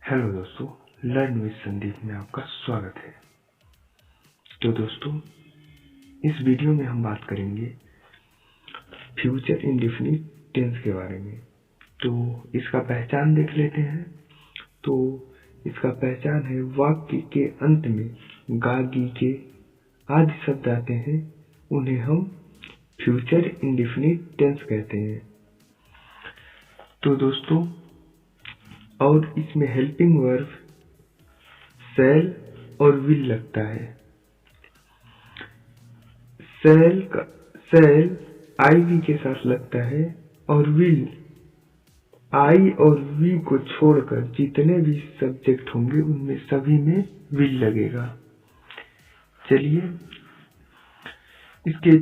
Hello दोस्तों, learn with Sandeep में आपका स्वागत है। तो दोस्तों, इस वीडियो में हम बात करेंगे फ्यूचर इंडेफिनिट टेंस के बारे में। तो इसका पहचान देख लेते हैं। तो इसका पहचान है, वाक्य के अंत में गा गी के आदि शब्द आते हैं, उन्हें हम फ्यूचर इंडेफिनिट टेंस कहते हैं। तो दोस्तों, और इसमें हेल्पिंग वर्ब शैल और विल लगता है। शैल आई वी के साथ लगता है और विल आई और वी को छोड़कर जितने भी सब्जेक्ट होंगे उनमें सभी में विल लगेगा। चलिए, इसके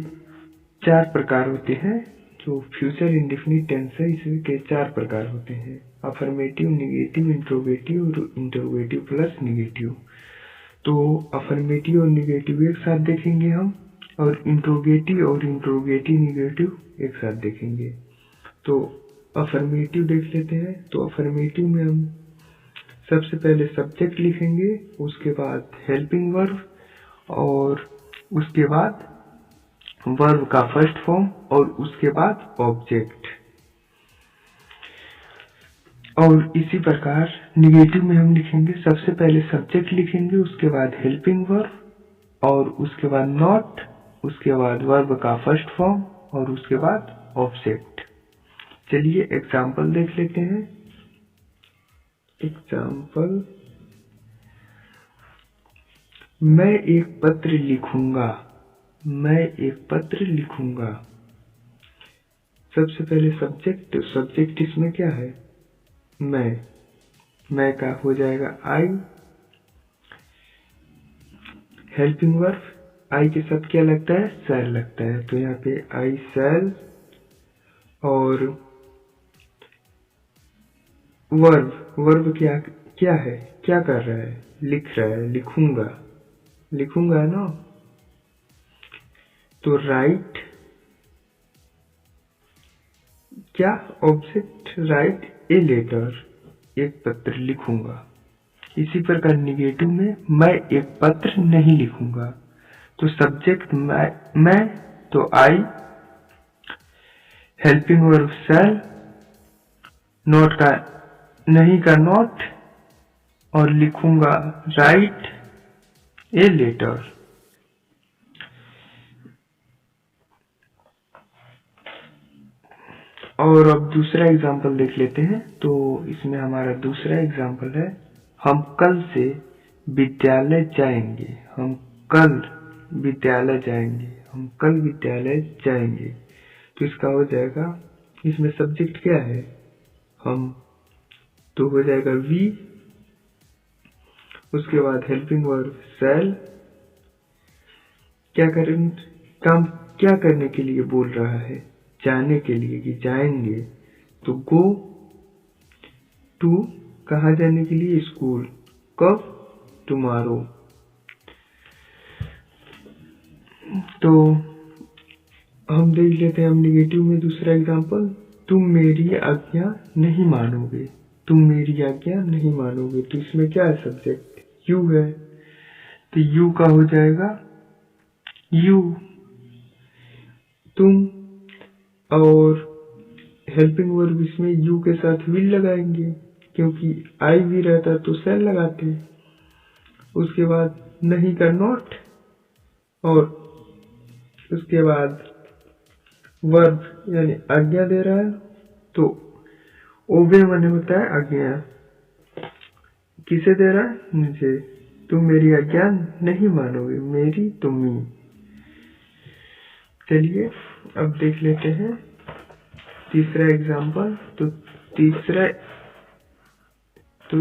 4 प्रकार होते हैं। जो फ्यूचर इंडेफिनिट टेंस है, इसके 4 प्रकार होते हैं: अफर्मेटिव, निगेटिव, इंट्रोगेटिव और इंट्रोगेटिव प्लस निगेटिव। तो अफर्मेटिव और निगेटिव एक साथ देखेंगे हम, और इंट्रोगेटिव और इंट्रोगेटिव निगेटिव एक साथ देखेंगे। तो अफर्मेटिव देख लेते हैं। तो अफर्मेटिव में हम सबसे पहले सब्जेक्ट लिखेंगे, उसके बाद हेल्पिंग वर्ब, और उसके बाद वर्ब का फर्स्ट फॉर्म, और उसके बाद ऑब्जेक्ट। और इसी प्रकार निगेटिव में हम लिखेंगे, सबसे पहले सब्जेक्ट लिखेंगे, उसके बाद हेल्पिंग वर्ब, और उसके बाद नॉट, उसके बाद वर्ब का फर्स्ट फॉर्म, और उसके बाद ऑब्जेक्ट। चलिए एग्जाम्पल देख लेते हैं। एग्जाम्पल: मैं एक पत्र लिखूंगा। मैं एक पत्र लिखूंगा। सबसे पहले सब्जेक्ट, सब्जेक्ट इसमें क्या है? मैं का हो जाएगा आई। हेल्पिंग वर्ब, आई के साथ क्या लगता है? शैल लगता है। तो यहाँ पे आई शैल, और वर्ब क्या है? क्या कर रहा है? लिख रहा है। लिखूंगा, लिखूंगा है ना। तो राइट क्या? ऑब्जेक्ट, राइट ए लेटर, एक पत्र लिखूंगा। इसी प्रकार निगेटिव में मैं एक पत्र नहीं लिखूंगा। तो सब्जेक्ट मैं, तो आई, हेल्पिंग वर्ब शैल, नॉट का नहीं का नॉट, और लिखूंगा राइट ए लेटर। और अब दूसरा एग्जाम्पल देख लेते हैं। तो इसमें हमारा दूसरा एग्जाम्पल है, हम कल से विद्यालय जाएंगे। हम कल विद्यालय जाएंगे। हम कल विद्यालय जाएंगे। तो इसका हो जाएगा, इसमें सब्जेक्ट क्या है? हम, तो हो जाएगा वी, उसके बाद हेल्पिंग वर्ब शैल। काम क्या करने के लिए बोल रहा है? जाने के लिए, कि जाएंगे। तो गो टू, कहाँ जाने के लिए? स्कूल। कब? टुमारो। तो हम देख लेते हैं हम निगेटिव में दूसरा एग्जांपल, तुम मेरी आज्ञा नहीं मानोगे। तुम मेरी आज्ञा नहीं मानोगे। तो इसमें क्या है? सब्जेक्ट यू है। तो यू का हो जाएगा यू, तुम, और हेल्पिंग वर्ब इसमें यू के साथ विल लगाएंगे, क्योंकि आई भी रहता तो शैल लगाते। उसके बाद नहीं का नॉट, और उसके बाद वर्ब यानी आज्ञा दे रहा है। तो ओबे माने होता है आज्ञा। किसे दे रहा है? मुझे। तुम मेरी आज्ञा नहीं मानोगे। मेरी तो मी। चलिए अब देख लेते हैं तीसरा एग्जाम्पल। तो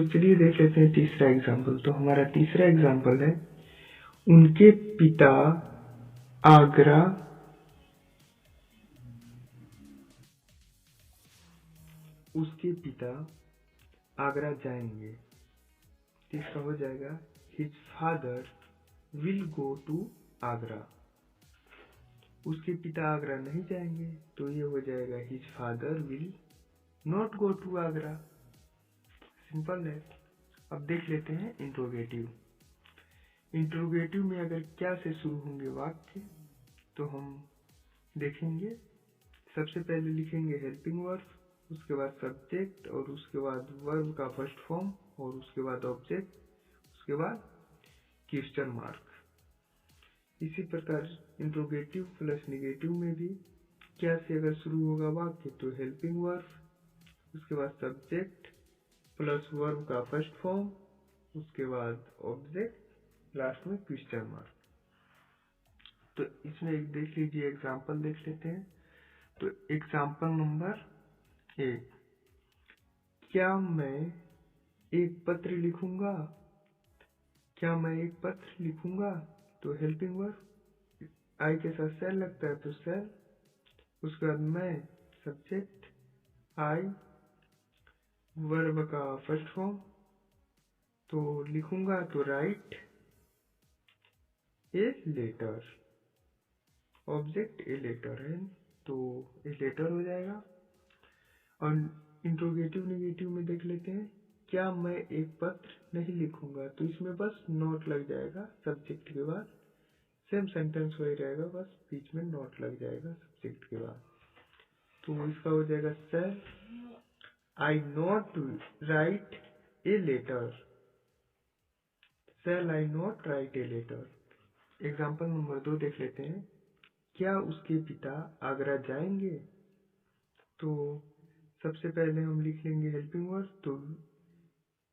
चलिए देख लेते हैं तीसरा एग्जाम्पल। तो हमारा तीसरा एग्जाम्पल है, उनके पिता आगरा उसके पिता आगरा जाएंगे। इसका हो जाएगा, his father will go to Agra. उसके पिता आगरा नहीं जाएंगे। तो ये हो जाएगा, his father will not go to Agra. Simple है। अब देख लेते हैं इंट्रोगेटिव। इंट्रोगेटिव में अगर क्या से शुरू होंगे वाक्य तो हम देखेंगे। सबसे पहले लिखेंगे हेल्पिंग वर्ब, उसके बाद सब्जेक्ट और उसके बाद वर्ब का फर्स्ट फॉर्म और उसके बाद ऑब्जेक्ट, उसके बाद क्वेश्चन मार्क। इसी प्रकार इंट्रोगेटिव प्लस निगेटिव में भी क्या से अगर शुरू होगा वाक्य तो हेल्पिंग वर्ब, उसके बाद सब्जेक्ट प्लस वर्ब का फर्स्ट फॉर्म, उसके बाद ऑब्जेक्ट, लास्ट में क्वेश्चन मार्क। तो इसमें एक देख लीजिए, एग्जांपल देख लेते हैं। तो एग्जांपल नंबर 1, क्या मैं एक पत्र लिखूंगा? क्या मैं एक पत्र लिखूंगा? तो हेल्पिंग वर्ब आई के साथ सेल लगता है तो सेल, उसके बाद मैं सब्जेक्ट, आई वर्ब का फर्स्ट फॉर्म, तो लिखूंगा तो write a letter, object a letter है तो ए लेटर हो जाएगा। और इंट्रोगेटिव निगेटिव में देख लेते हैं, क्या मैं एक पत्र नहीं लिखूंगा? तो इसमें बस नोट लग जाएगा सब्जेक्ट के बाद, सेम सेंटेंस वही रहेगा, बस बीच में नोट लग जाएगा सब्जेक्ट के बाद। तो इसका हो जाएगा sir I not write a letter, shall I not write a letter. Example number 2 देख लेते हैं, क्या उसके पिता आगरा जाएंगे? तो सबसे पहले हम लिख लेंगे हेल्पिंग वर्ब, तो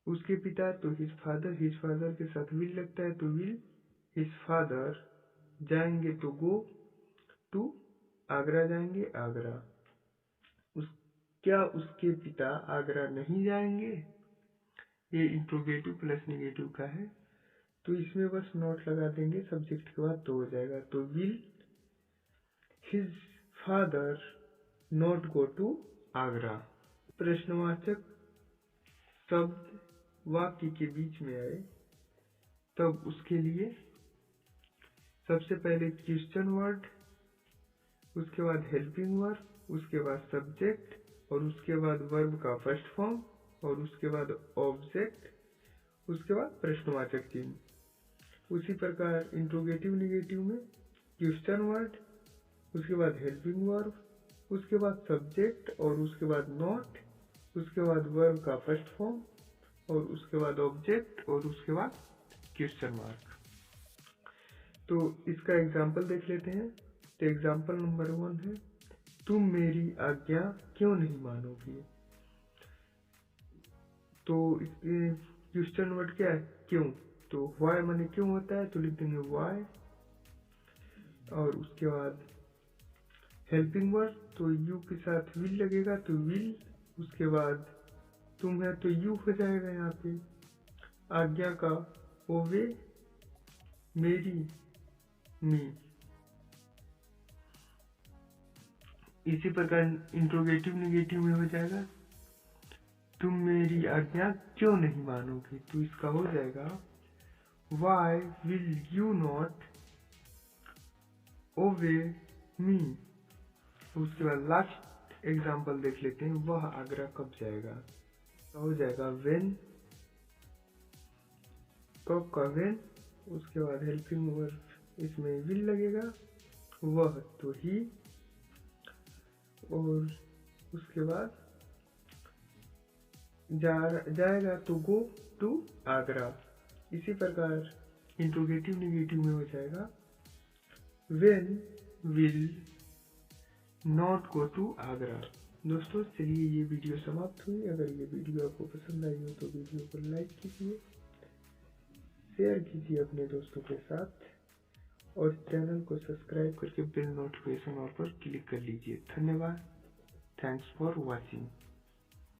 उसके पिता तो हिज फादर के साथ विल लगता है तो विल हिज फादर, जाएंगे तो गो टू, आगरा जाएंगे आगरा। क्या उसके पिता आगरा नहीं जाएंगे? ये इंट्रोगेटिव प्लस निगेटिव का है तो इसमें बस नोट लगा देंगे सब्जेक्ट के बाद तो हो जाएगा। तो will his father not go to Agra. प्रश्नवाचक शब्द वाक्य के बीच में आए तब उसके लिए सबसे पहले क्वेश्चन वर्ड, उसके बाद हेल्पिंग वर्ब, उसके बाद सब्जेक्ट और उसके बाद वर्ब का फर्स्ट फॉर्म और उसके बाद ऑब्जेक्ट, उसके बाद प्रश्नवाचक चिन्ह। उसी प्रकार इंट्रोगेटिव निगेटिव में क्वेश्चन वर्ड, उसके बाद हेल्पिंग वर्ब, उसके बाद सब्जेक्ट और उसके बाद नॉट, उसके बाद वर्ब का फर्स्ट फॉर्म और उसके बाद ऑब्जेक्ट और उसके बाद क्वेश्चन मार्क। तो इसका एग्जाम्पल देख लेते हैं। तो एग्जाम्पल नंबर 1 है, तुम मेरी आज्ञा क्यों नहीं मानोगी? तो क्वेश्चन वर्ड क्या है? क्यों। तो व्हाई माने क्यों होता है तो लिख देंगे व्हाई। और उसके बाद हेल्पिंग वर्ड, तो यू के साथ विल लगेगा तो विल, उसके बाद तुम है तो यू हो जाएगा यहाँ पे। आज्ञा का ओवे, मेरी मी। इसी प्रकार इंट्रोगेटिव निगेटिव में हो जाएगा, तुम मेरी आज्ञा क्यों नहीं मानोगे? तो इसका हो जाएगा वाई विल यू नॉट ओवे मी। उसके बाद लास्ट एग्जाम्पल देख लेते हैं, वह आगरा कब जाएगा? तो हो जाएगा व्हेन, कब का व्हेन, उसके बाद हेल्पिंग वर्ब इसमें विल लगेगा, वह तो ही, और उसके बाद जाएगा तो गो टू आगरा। इसी प्रकार इंट्रोगेटिव निगेटिव में हो जाएगा when will not go to Agra. दोस्तों चलिए ये वीडियो समाप्त हुई। अगर ये वीडियो आपको पसंद आई हो तो वीडियो को लाइक कीजिए, शेयर कीजिए अपने दोस्तों के साथ और चैनल को सब्सक्राइब करके बेल नोटिफिकेशन ऑल पर क्लिक कर लीजिए। धन्यवाद। Thanks for watching.